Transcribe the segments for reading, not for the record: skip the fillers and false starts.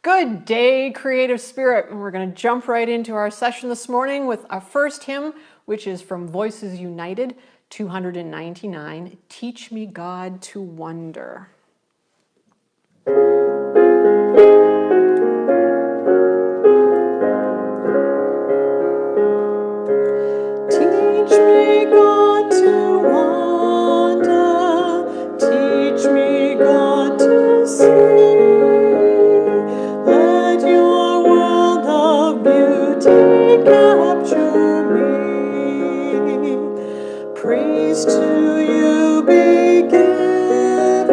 Good day, creative spirit. And we're going to jump right into our session this morning with our first hymn, which is from Voices United, 299, Teach Me, God, to Wonder. Teach me, God, to wonder. Teach me, God, to see. Let your world of beauty capture me. Praise to you be given,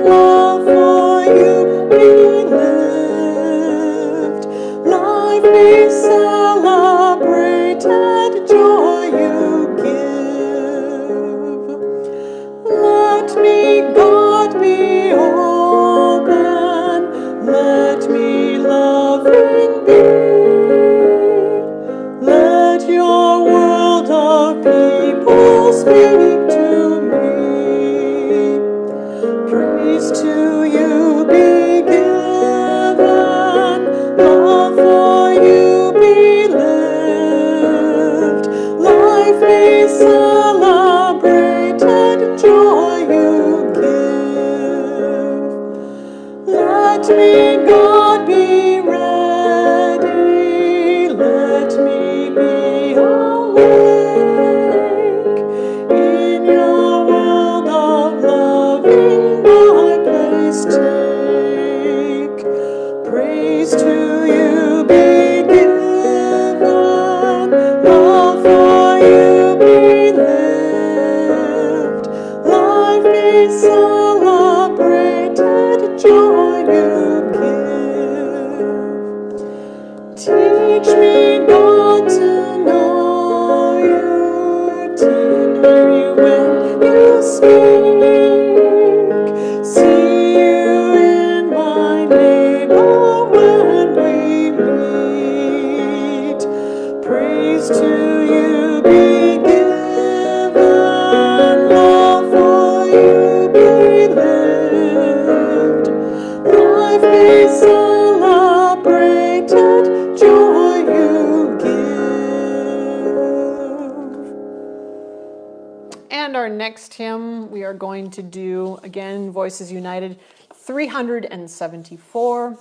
love for you be lived, life be celebrated, joy you give. Let me, God, be open, let me loving be. Let your world of people speak to me. Praise to you be given, love for you be lived, life be celebrated, joy you give. Let me, God, be ready, let me be awake, in your world of loving my place take. Praise to you be given, love for you be lived, life be celebrated, joy you give. Teach me, God, to know you, teach me when you speak, see you in my neighbor when we meet. Praise to you be given, love for you be lived, life be celebrated, joy you give. And our next hymn we are going to do, again, Voices United, 374,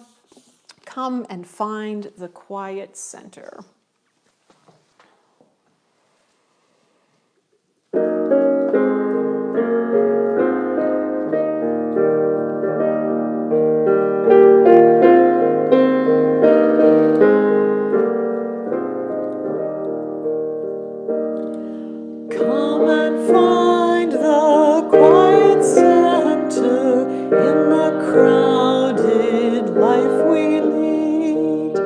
Come and Find the Quiet Center. Come and find the quiet center in the crowded life we lead.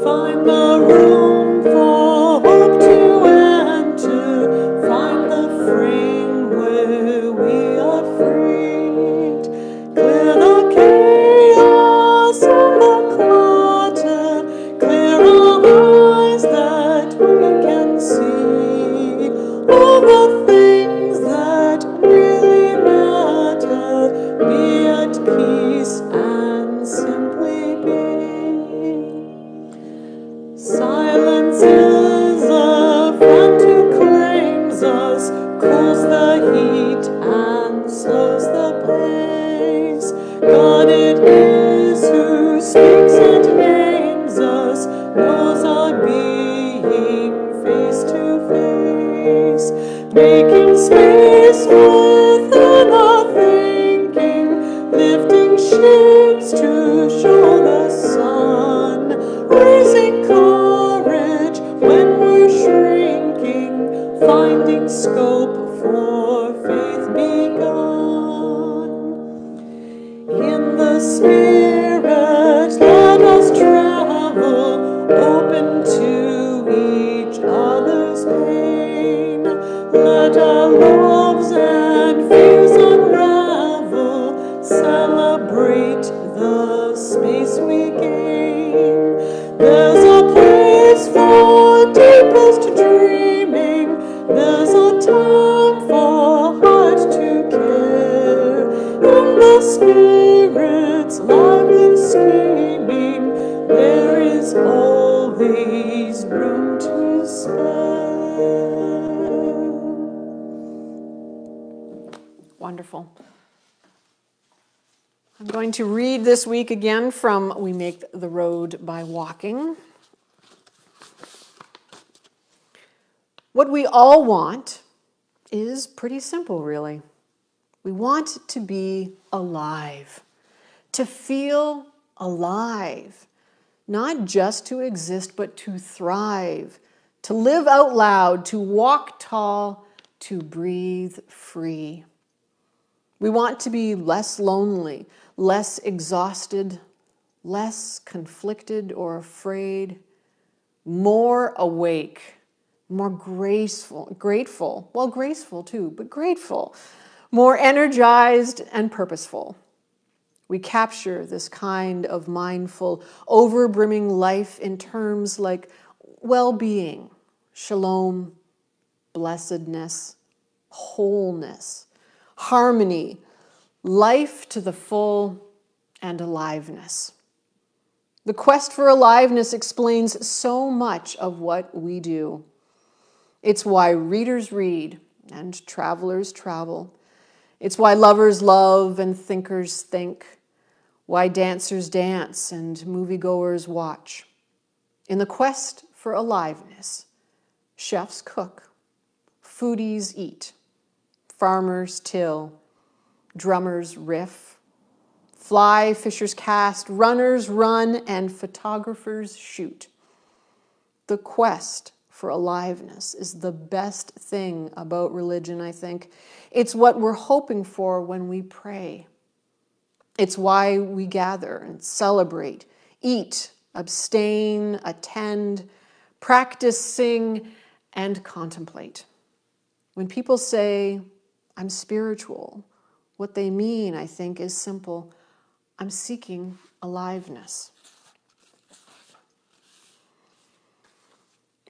Find the room for hope to enter. Find the frame where we are freed. Clear the chaos and the clutter. Clear our eyes that we can see all the things that really matter. Be at peace and simply be. Silence is always room to spare. Wonderful. I'm going to read this week again from We Make the Road by Walking. What we all want is pretty simple, really. We want to be alive, to feel alive, not just to exist, but to thrive, to live out loud, to walk tall, to breathe free. We want to be less lonely, less exhausted, less conflicted or afraid, more awake, more grateful, well, graceful too, but grateful, more energized and purposeful. We capture this kind of mindful, overbrimming life in terms like well-being, shalom, blessedness, wholeness, harmony, life to the full, and aliveness. The quest for aliveness explains so much of what we do. It's why readers read and travelers travel. It's why lovers love and thinkers think, why dancers dance and moviegoers watch. In the quest for aliveness, chefs cook, foodies eat, farmers till, drummers riff, fly fishers cast, runners run, and photographers shoot. The quest for aliveness is the best thing about religion, I think. It's what we're hoping for when we pray. It's why we gather and celebrate, eat, abstain, attend, practice, sing, and contemplate. When people say, I'm spiritual, what they mean, I think, is simple. I'm seeking aliveness.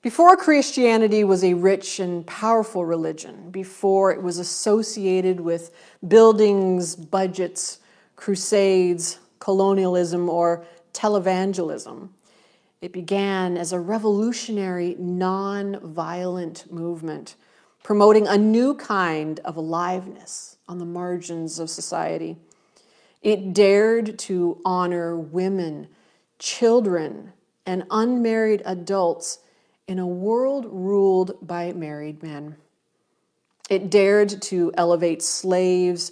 Before Christianity was a rich and powerful religion, before it was associated with buildings, budgets, crusades, colonialism, or televangelism, it began as a revolutionary, non-violent movement, promoting a new kind of aliveness on the margins of society. It dared to honor women, children, and unmarried adults in a world ruled by married men. It dared to elevate slaves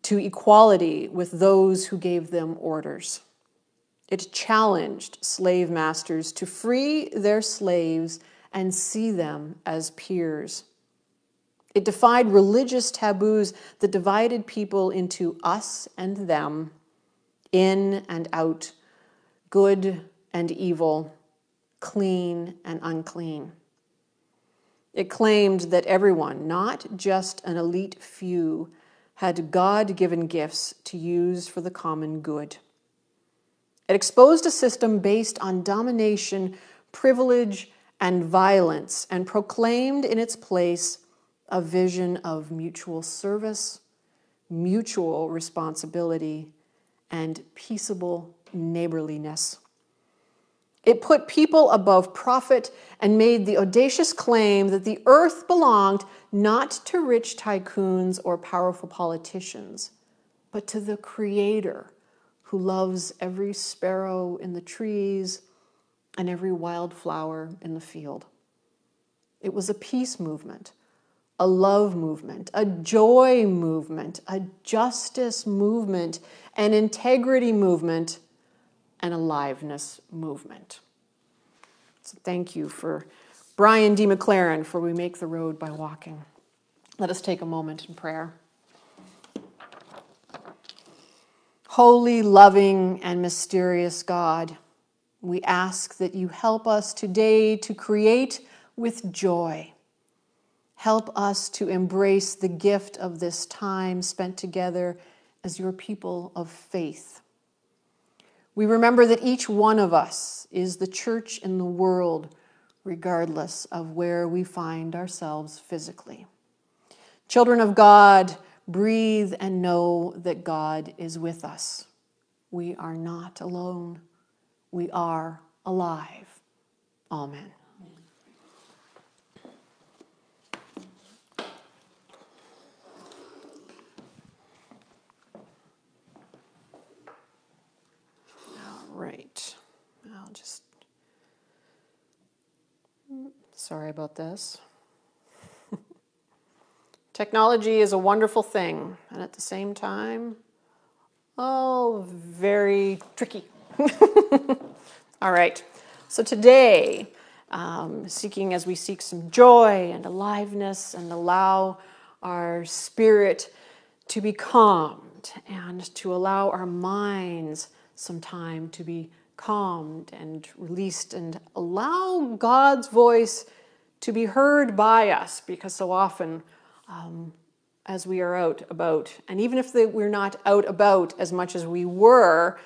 to equality with those who gave them orders. It challenged slave masters to free their slaves and see them as peers. It defied religious taboos that divided people into us and them, in and out, good and evil, clean and unclean. It claimed that everyone, not just an elite few, had God-given gifts to use for the common good. It exposed a system based on domination, privilege, and violence, and proclaimed in its place a vision of mutual service, mutual responsibility, and peaceable neighborliness. It put people above profit and made the audacious claim that the earth belonged not to rich tycoons or powerful politicians, but to the Creator who loves every sparrow in the trees and every wildflower in the field. It was a peace movement, a love movement, a joy movement, a justice movement, an integrity movement, an aliveness movement. So thank you for Brian D. McLaren for We Make the Road by Walking. Let us take a moment in prayer. Holy, loving, and mysterious God, we ask that you help us today to create with joy. Help us to embrace the gift of this time spent together as your people of faith. We remember that each one of us is the church in the world, regardless of where we find ourselves physically. Children of God, breathe and know that God is with us. We are not alone. We are alive. Amen. All right. I'll just... Sorry about this. Technology is a wonderful thing, and at the same time, oh, very tricky. All right. So today, as we seek some joy and aliveness and allow our spirit to be calmed and to allow our minds some time to be calmed and released and allow God's voice to be heard by us, because so often as we are out about, and even if we're not out about as much as we were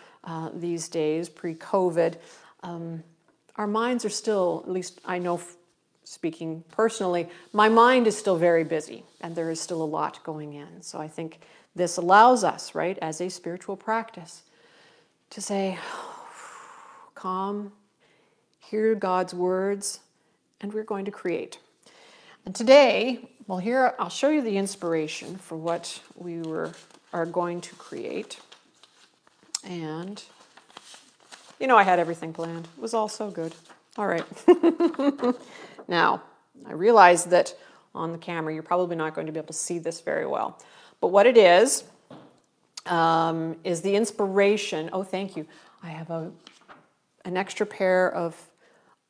these days pre-COVID, our minds are still, at least I know, speaking personally, my mind is still very busy and there is still a lot going in. So I think this allows us, right, as a spiritual practice, to say, calm, hear God's words, and we're going to create. And today, well, here I'll show you the inspiration for what we are going to create. And, you know, I had everything planned. It was all so good. All right. Now, I realize that on the camera, you're probably not going to be able to see this very well. But what it is the inspiration. Oh, thank you. I have an extra pair of,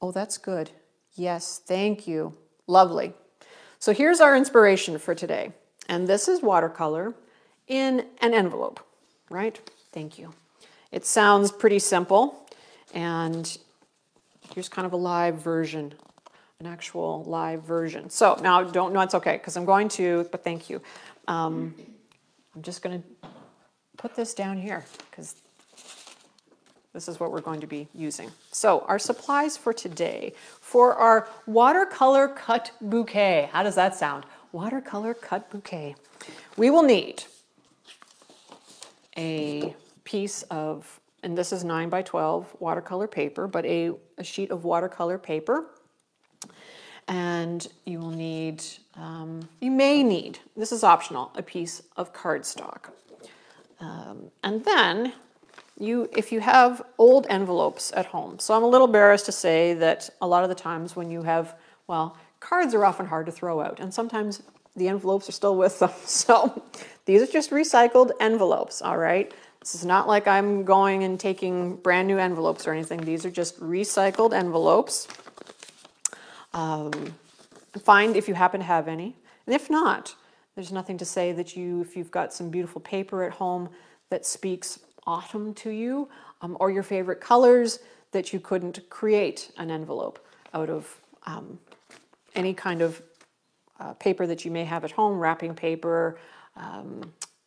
oh, that's good. Yes, thank you. Lovely. So here's our inspiration for today. And this is watercolor in an envelope, right? Thank you. It sounds pretty simple. And here's kind of a live version, an actual live version. So now it's okay, because I'm going to, but thank you. I'm just going to put this down here, because this is what we're going to be using. So our supplies for today, for our watercolor cut bouquet. How does that sound? Watercolor cut bouquet. We will need a piece of, and this is 9 by 12 watercolor paper, but a sheet of watercolor paper. And you will need, you may need, this is optional, a piece of cardstock. And then, if you have old envelopes at home, so I'm a little embarrassed to say that a lot of the times when you have, well, cards are often hard to throw out, and sometimes the envelopes are still with them. So these are just recycled envelopes, all right? This is not like I'm going and taking brand new envelopes or anything. These are just recycled envelopes. Find if you happen to have any, and if not, there's nothing to say that if you've got some beautiful paper at home that speaks autumn to you, or your favorite colors, that you couldn't create an envelope out of any kind of paper that you may have at home, wrapping paper,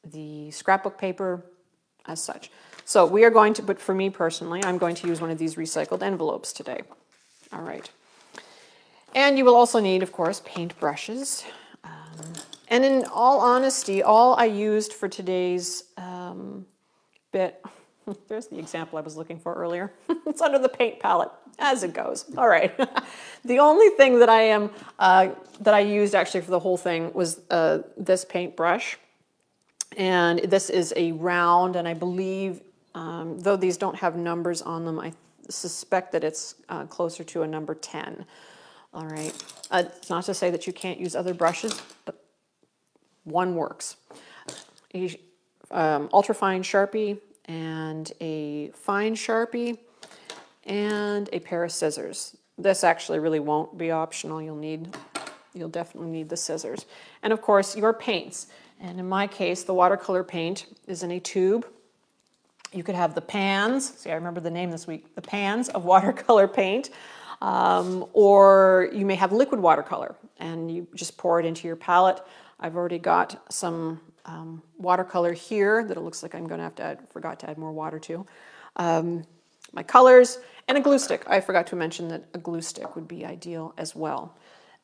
the scrapbook paper, as such. So we are going to, but for me personally, I'm going to use one of these recycled envelopes today. All right. And you will also need, of course, paint brushes. And in all honesty, all I used for today's bit, there's the example I was looking for earlier. It's under the paint palette, as it goes. All right. The only thing that I used actually for the whole thing was this paint brush. And this is a round, and I believe, though these don't have numbers on them, I suspect that it's closer to a number 10. All right. It's not to say that you can't use other brushes, but one works. Ultrafine Sharpie and a fine Sharpie and a pair of scissors. This actually really won't be optional. You'll definitely need the scissors. And of course, your paints. And in my case, the watercolor paint is in a tube. You could have the pans. See, I remember the name this week. The pans of watercolor paint. Or you may have liquid watercolor, and you just pour it into your palette. I've already got some watercolor here that it looks like I'm going to have to add, forgot to add more water to. My colors, and a glue stick. I forgot to mention that a glue stick would be ideal as well.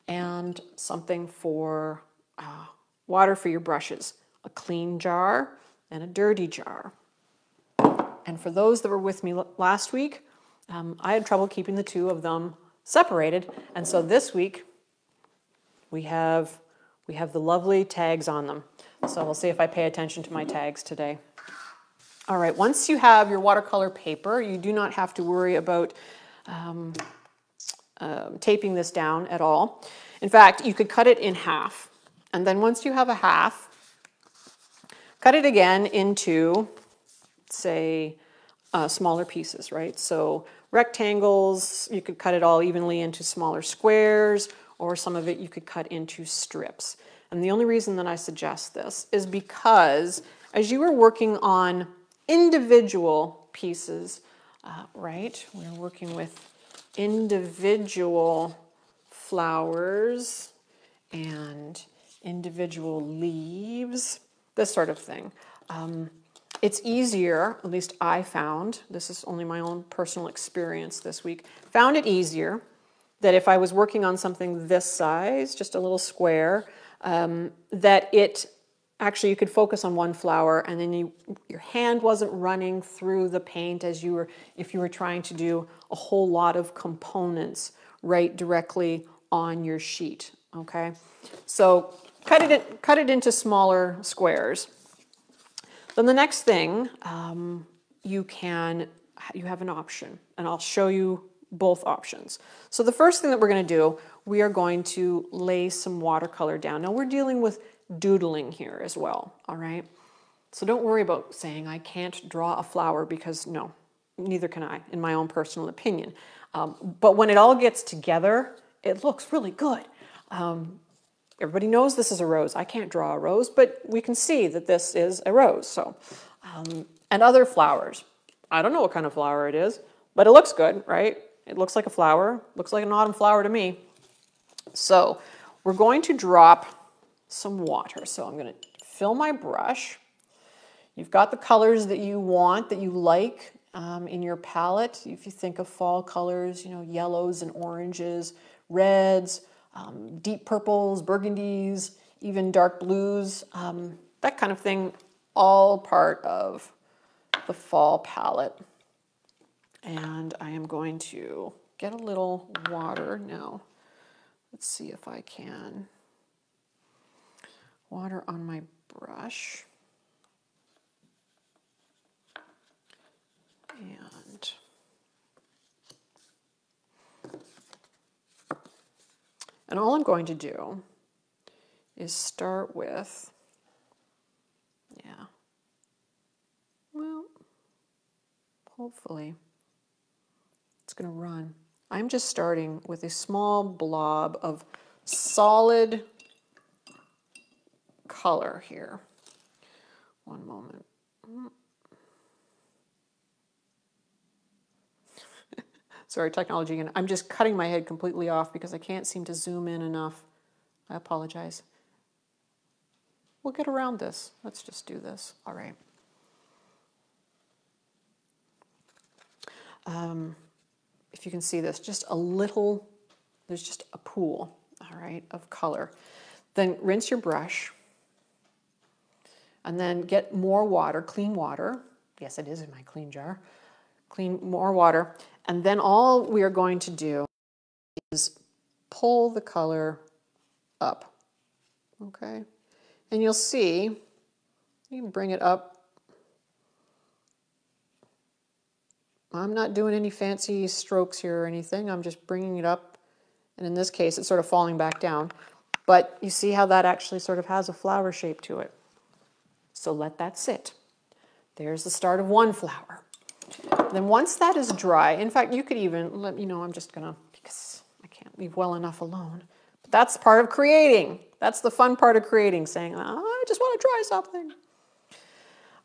And something for water for your brushes. A clean jar and a dirty jar. And for those that were with me last week, I had trouble keeping the two of them separated. And so this week we have the lovely tags on them. So we'll see if I pay attention to my tags today. All right, once you have your watercolor paper, you do not have to worry about taping this down at all. In fact, you could cut it in half. And then once you have a half, cut it again into, say, smaller pieces, right? So rectangles, you could cut it all evenly into smaller squares, or some of it you could cut into strips. And the only reason that I suggest this is because as you are working on individual pieces, right? We're working with individual flowers and individual leaves, this sort of thing. It's easier, at least I found, this is only my own personal experience this week, found it easier that if I was working on something this size, just a little square, that it actually you could focus on one flower and then your hand wasn't running through the paint as if you were trying to do a whole lot of components right directly on your sheet, okay? So cut it into smaller squares. Then the next thing, you have an option, and I'll show you both options. So the first thing that we're going to do, we are going to lay some watercolor down. Now we're dealing with doodling here as well, all right? So don't worry about saying I can't draw a flower, because no, neither can I, in my own personal opinion. But when it all gets together, it looks really good. Everybody knows this is a rose. I can't draw a rose, but we can see that this is a rose. So, and other flowers. I don't know what kind of flower it is, but it looks good, right? It looks like a flower. Looks like an autumn flower to me. So we're going to drop some water. So I'm going to fill my brush. You've got the colors that you want, that you like in your palette. If you think of fall colors, you know, yellows and oranges, reds, deep purples, burgundies, even dark blues, that kind of thing, all part of the fall palette. And I am going to get a little water now. Let's see if I can. Water on my brush. And all I'm going to do is start with, well, hopefully it's going to run. I'm just starting with a small blob of solid color here. One moment. Sorry, technology again. I'm just cutting my head completely off because I can't seem to zoom in enough. I apologize. We'll get around this. Let's just do this. All right. If you can see this, just a little, there's just a pool, all right, of color. Then rinse your brush and then get more water, clean water. Yes, it is in my clean jar. Clean more water. And then all we are going to do is pull the color up, okay? And you'll see, you can bring it up. I'm not doing any fancy strokes here or anything. I'm just bringing it up. And in this case, it's sort of falling back down. But you see how that actually sort of has a flower shape to it. So let that sit. There's the start of one flower. Then once that is dry, in fact, you could even, let me know, I'm just gonna, because I can't leave well enough alone. But that's part of creating. That's the fun part of creating, saying, oh, I just want to try something.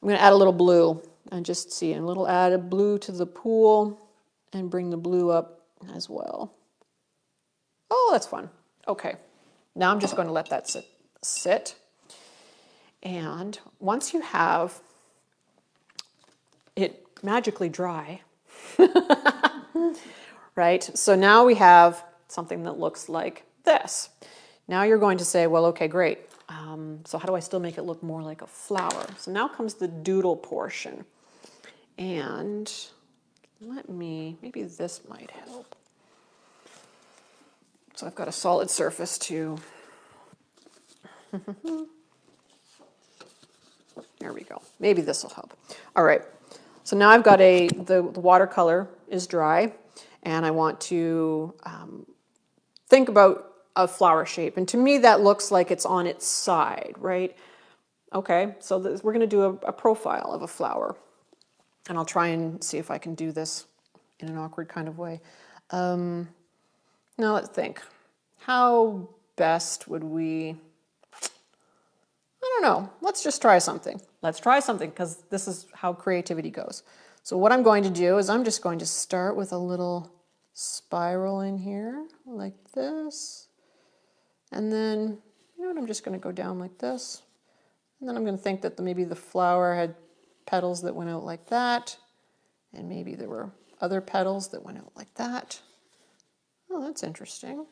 I'm gonna add a little blue and just see, a little add of blue to the pool and bring the blue up as well. Oh, that's fun. Okay, now I'm just going to let that sit. And once you have it magically dry, right? So now we have something that looks like this. Now you're going to say, well, okay, great. So how do I still make it look more like a flower? So now comes the doodle portion. And maybe this might help. So I've got a solid surface too. There we go. Maybe this will help. All right. So now I've got the watercolor is dry, and I want to think about a flower shape. And to me, that looks like it's on its side, right? Okay, so we're going to do a profile of a flower. And I'll try and see if I can do this in an awkward kind of way. Now let's think. How best would we... I don't know. Let's just try something. Let's try something, because this is how creativity goes. So what I'm going to do is I'm just going to start with a little spiral in here, like this. And then, you know what, I'm just going to go down like this. And then I'm going to think that maybe the flower had petals that went out like that. And maybe there were other petals that went out like that. Oh, that's interesting.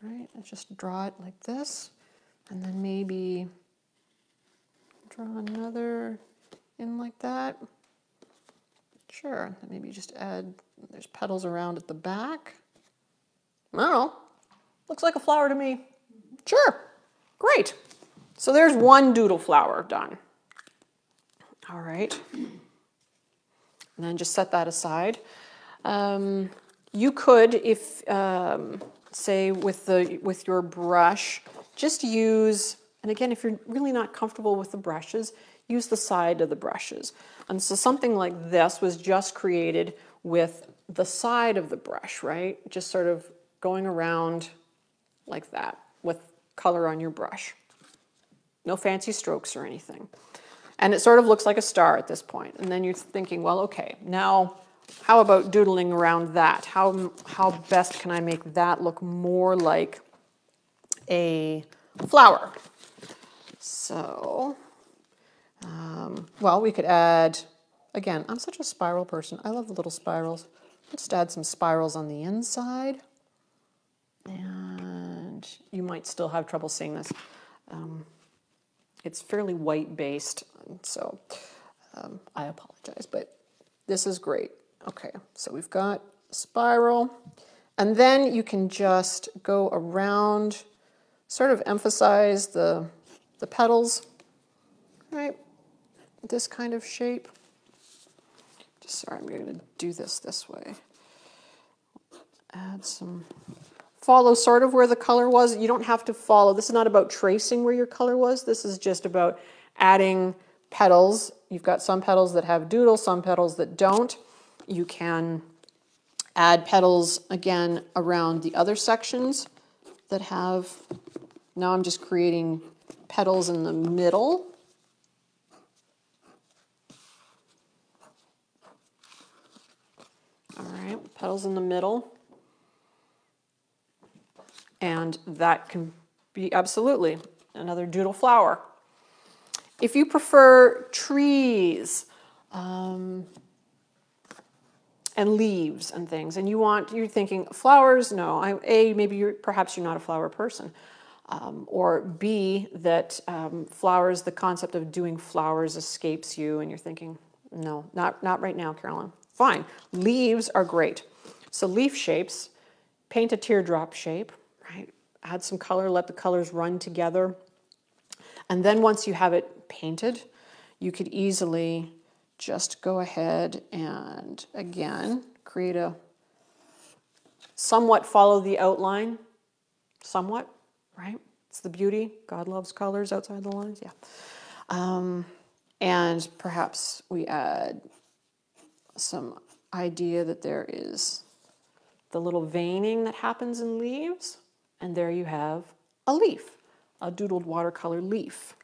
Right? I just draw it like this. And then maybe draw another in like that. Sure, and maybe just add, there's petals around at the back. I don't know. Looks like a flower to me. Sure, great. So there's one doodle flower done. All right. And then just set that aside. You could, if, say, with your brush, just use, and again, if you're really not comfortable with the brushes, use the side of the brushes. And so something like this was just created with the side of the brush, right? Just sort of going around like that with color on your brush. No fancy strokes or anything. And it sort of looks like a star at this point. And then you're thinking, well, okay, now how about doodling around that? How best can I make that look more like a flower? So, well, we could add, again, I'm such a spiral person. I love the little spirals. Let's just add some spirals on the inside. And you might still have trouble seeing this. It's fairly white based, so I apologize, but this is great. Okay, so we've got a spiral, and then you can just go around, sort of emphasize the petals, right? This kind of shape. Just sorry, I'm going to do this way. Add some, follow sort of where the color was. You don't have to follow. This is not about tracing where your color was. This is just about adding petals. You've got some petals that have doodle, some petals that don't. You can add petals again around the other sections that have, now I'm just creating petals in the middle. All right, petals in the middle. And that can be absolutely another doodle flower. If you prefer trees and leaves and things, and you're thinking flowers, no, maybe perhaps you're not a flower person. Or B, that flowers, the concept of doing flowers escapes you and you're thinking, no, not right now, Carolyn. Fine, leaves are great. So leaf shapes, paint a teardrop shape, right? Add some color, let the colors run together. And then once you have it painted, you could easily just go ahead and, again, create a, somewhat follow the outline, somewhat, right? It's the beauty. God loves colors outside the lines, yeah. And perhaps we add some idea that there is the little veining that happens in leaves, and there you have a leaf, a doodled watercolor leaf.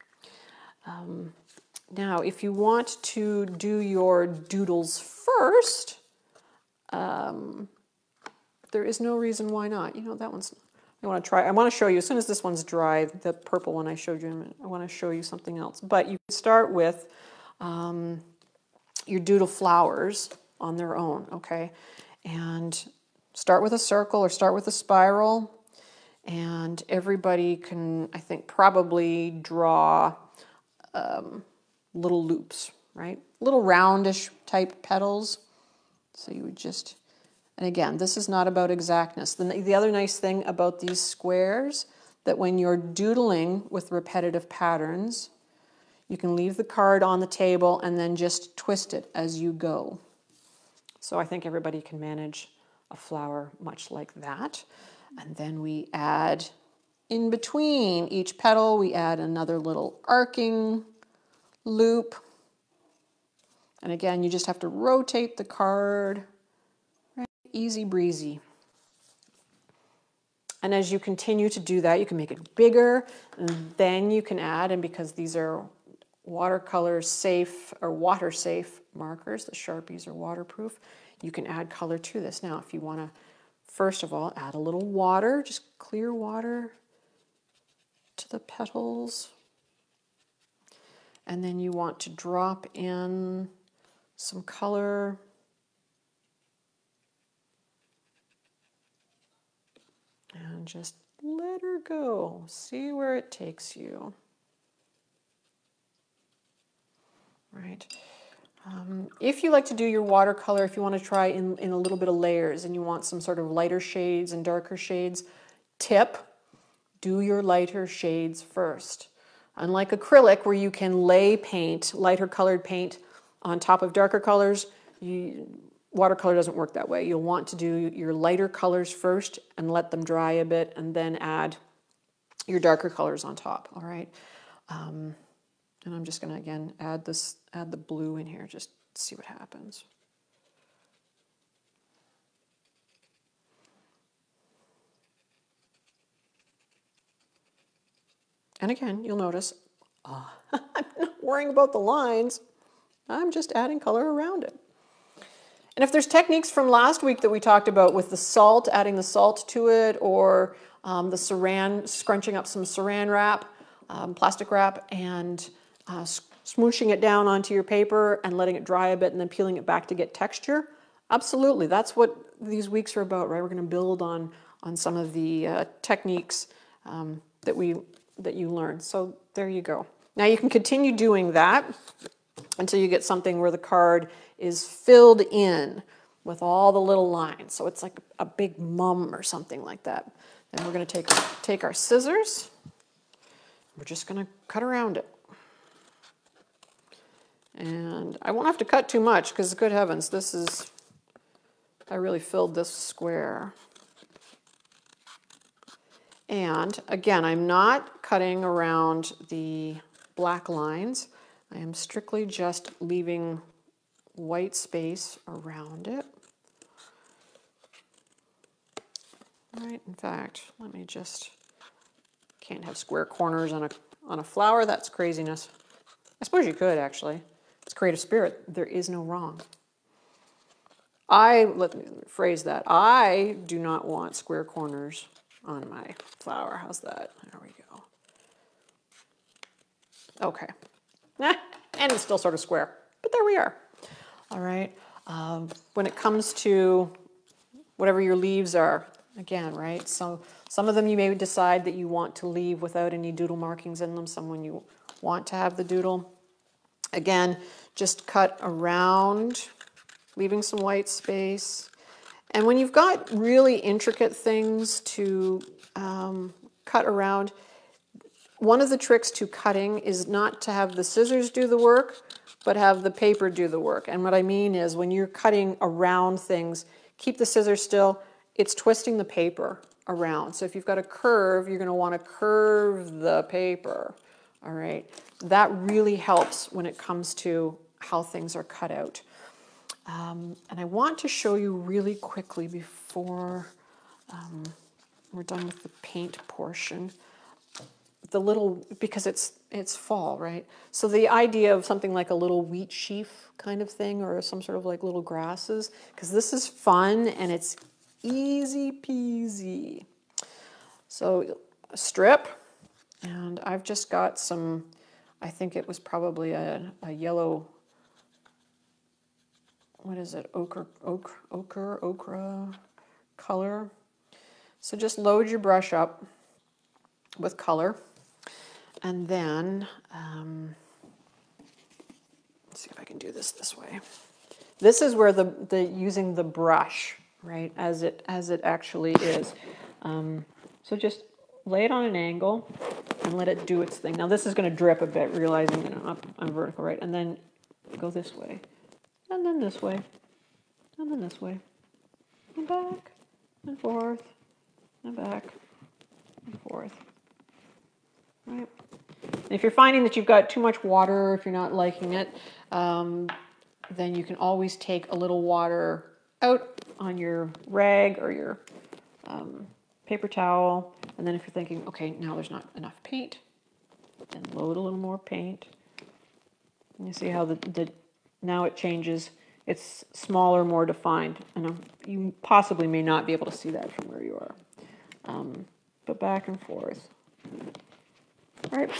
Now, if you want to do your doodles first, there is no reason why not. You know, that one's, I want to try, I want to show you, as soon as this one's dry, the purple one I showed you, I want to show you something else. But you can start with your doodle flowers on their own, okay? And start with a circle or start with a spiral. And everybody can, I think, probably draw little loops, right? Little roundish type petals. So you would just, And again, this is not about exactness. The other nice thing about these squares, that when you're doodling with repetitive patterns, you can leave the card on the table and then just twist it as you go. So I think everybody can manage a flower much like that. And then we add, in between each petal, we add another little arcing loop. And again, you just have to rotate the card. Right? Easy breezy. And as you continue to do that, you can make it bigger, and then you can add, and because these are watercolor safe or water safe markers, the Sharpies are waterproof, you can add color to this. Now, if you want to, first of all, add a little water, just clear water to the petals. And then you want to drop in some color. And just let her go. See where it takes you. Right. If you like to do your watercolor, if you want to try in a little bit of layers and you want some sort of lighter shades and darker shades, tip, do your lighter shades first. Unlike acrylic, where you can lay paint, lighter colored paint, on top of darker colors, watercolor doesn't work that way. You'll want to do your lighter colors first and let them dry a bit, and then add your darker colors on top, all right? And I'm just gonna, again, add the blue in here, just see what happens. And again, you'll notice, I'm not worrying about the lines. I'm just adding color around it. And if there's techniques from last week that we talked about with the salt, adding the salt to it, or the saran, scrunching up some saran wrap, plastic wrap, and smooshing it down onto your paper and letting it dry a bit and then peeling it back to get texture, absolutely, that's what these weeks are about, right? We're going to build on some of the techniques that you learned. So there you go. Now you can continue doing that until you get something where the card is filled in with all the little lines. So it's like a big mum or something like that. Then we're going to take our scissors. We're just going to cut around it. And I won't have to cut too much because, good heavens, I really filled this square. And again, I'm not cutting around the black lines. I am strictly just leaving white space around it. All right, in fact, let me just, can't have square corners on a flower, that's craziness. I suppose you could, actually. It's creative spirit, there is no wrong. Let me phrase that, I do not want square corners on my flower. How's that? There we go. Okay. And it's still sort of square, but there we are. All right. When it comes to whatever your leaves are, again, right? So some of them you may decide that you want to leave without any doodle markings in them. Some when you want to have the doodle. Again, just cut around, leaving some white space. And when you've got really intricate things to cut around, one of the tricks to cutting is not to have the scissors do the work, but have the paper do the work. And what I mean is when you're cutting around things, keep the scissors still. It's twisting the paper around. So if you've got a curve, you're going to want to curve the paper. All right. That really helps when it comes to how things are cut out. And I want to show you really quickly before we're done with the paint portion, because it's fall, right? So the idea of something like a little wheat sheaf kind of thing, or some sort of like little grasses, because this is fun and it's easy peasy. So a strip, and I've just got some, I think it was probably a yellow, what is it, ochre color. So just load your brush up with color, and then let's see if I can do this way. This is where the using the brush right, as it actually is. So just lay it on an angle and let it do its thing. Now this is going to drip a bit, realizing that I'm vertical, right? And then go this way, and then this way, and then this way, and back, and forth, and back, and forth, right? And if you're finding that you've got too much water, if you're not liking it, then you can always take a little water out on your rag or your paper towel. And then if you're thinking, okay, now there's not enough paint, then load a little more paint. And you see how now it changes. It's smaller, more defined. And you possibly may not be able to see that from where you are. But back and forth. Right?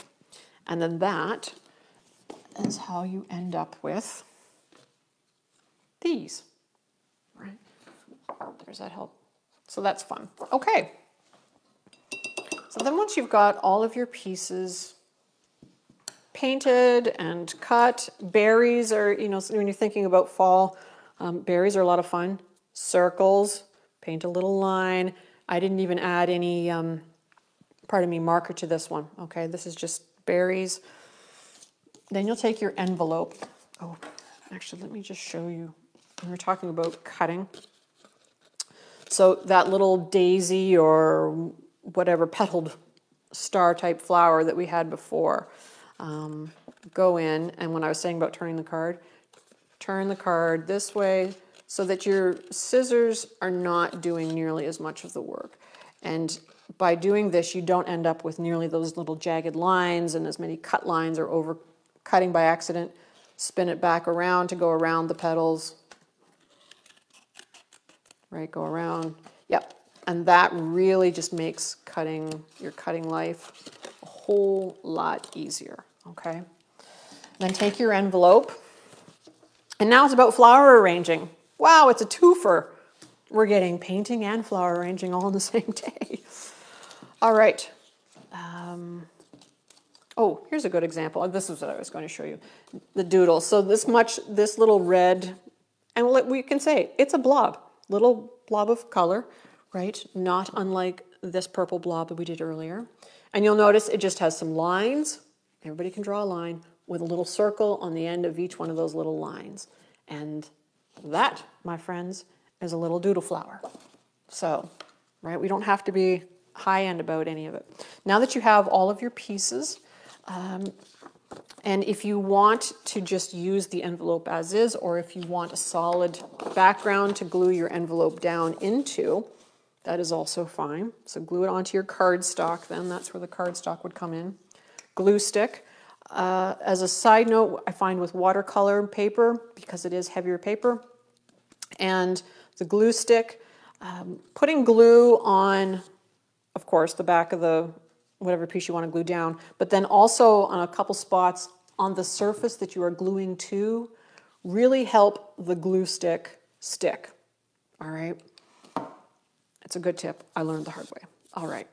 And then that is how you end up with these. Right? There's that help. So that's fun. Okay. So then once you've got all of your pieces painted and cut, berries are, you know, when you're thinking about fall, berries are a lot of fun. Circles, paint a little line. I didn't even add any, marker to this one. Okay, this is just berries. Then you'll take your envelope. Oh, actually, let me just show you. We were talking about cutting. So that little daisy or whatever petaled star type flower that we had before, go in, and when I was saying about turn the card this way so that your scissors are not doing nearly as much of the work. And by doing this, you don't end up with nearly those little jagged lines and as many cut lines or over cutting by accident. Spin it back around to go around the petals. Right, go around. Yep. And that really just makes your cutting life a whole lot easier. Okay. Then take your envelope. And now it's about flower arranging. Wow, it's a twofer. We're getting painting and flower arranging all in the same day. All right. Oh, here's a good example. This is what I was going to show you. The doodle. So this little red, and we can say it's a blob. Little blob of color, right? Not unlike this purple blob that we did earlier. And you'll notice it just has some lines. Everybody can draw a line with a little circle on the end of each one of those little lines. And that, my friends, is a little doodle flower. So, right, we don't have to be high-end about any of it. Now that you have all of your pieces, and if you want to just use the envelope as is, or if you want a solid background to glue your envelope down into, that is also fine. So glue it onto your cardstock then. That's where the cardstock would come in. Glue stick. As a side note, I find with watercolor paper, because it is heavier paper, and the glue stick, putting glue on, of course, the back of the whatever piece you want to glue down, but then also on a couple spots on the surface that you are gluing to, really help the glue stick. All right? It's a good tip. I learned the hard way. All right.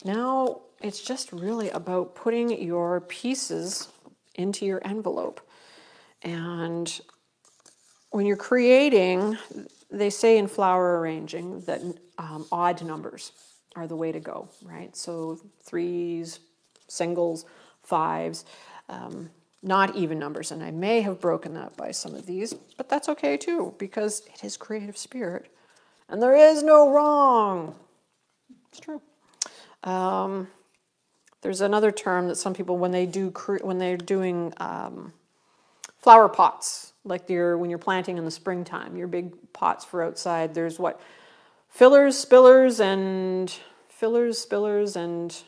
Now it's just really about putting your pieces into your envelope. And when you're creating, they say in flower arranging that odd numbers are the way to go, right? So 3s, singles, 5s, not even numbers. And I may have broken that by some of these, but that's okay too, because it is creative spirit. And there is no wrong. It's true. There's another term that some people, when they're doing flower pots, like when you're planting in the springtime, your big pots for outside, there's what? Fillers, spillers, and fillers, spillers, and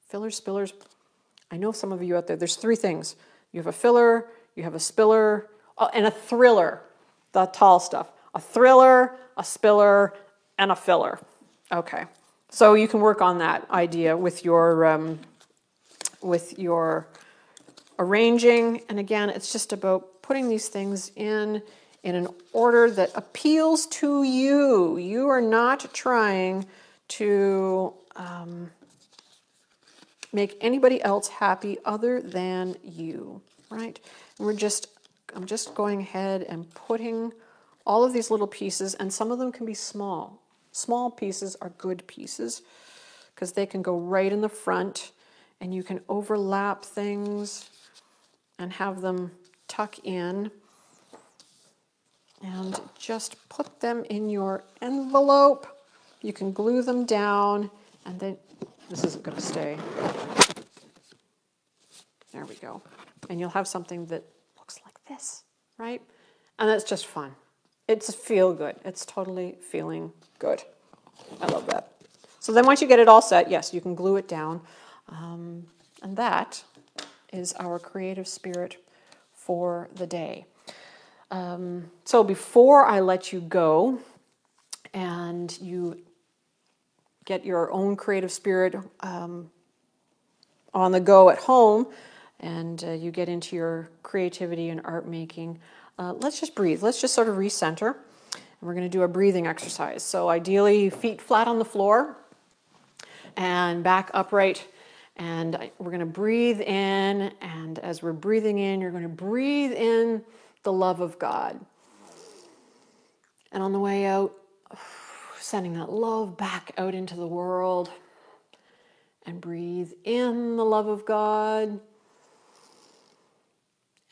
fillers, spillers. I know some of you out there, there's 3 things. You have a filler, you have a spiller, and a thriller, the tall stuff. A thriller, a spiller, and a filler. Okay, so you can work on that idea with your arranging. And again, it's just about putting these things in an order that appeals to you. You are not trying to make anybody else happy other than you, right? And we're just I'm just going ahead and putting all of these little pieces, and some of them can be small. Small pieces are good pieces because they can go right in the front, and you can overlap things and have them tuck in. And just put them in your envelope. You can glue them down, and then this isn't going to stay. There we go. And you'll have something that looks like this, right? And that's just fun. It's feel good. It's totally feeling good. I love that. So then once you get it all set, yes, you can glue it down. And that is our creative spirit for the day. So before I let you go and you get your own creative spirit on the go at home, and you get into your creativity and art making, let's just breathe. Let's just sort of recenter. And we're going to do a breathing exercise. So ideally, feet flat on the floor and back upright. And we're going to breathe in. And as we're breathing in, you're going to breathe in the love of God. And on the way out, sending that love back out into the world. And breathe in the love of God.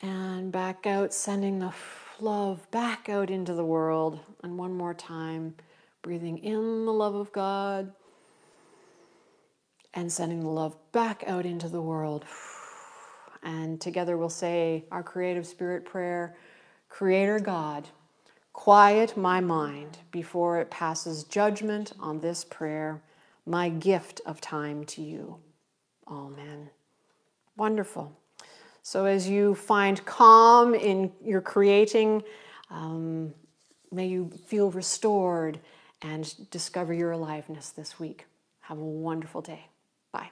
And back out, sending the love back out into the world. And one more time, breathing in the love of God. And sending the love back out into the world. And together we'll say our creative spirit prayer. Creator God, quiet my mind before it passes judgment on this prayer, my gift of time to you. Amen. Wonderful. So as you find calm in your creating, may you feel restored and discover your aliveness this week. Have a wonderful day. Bye.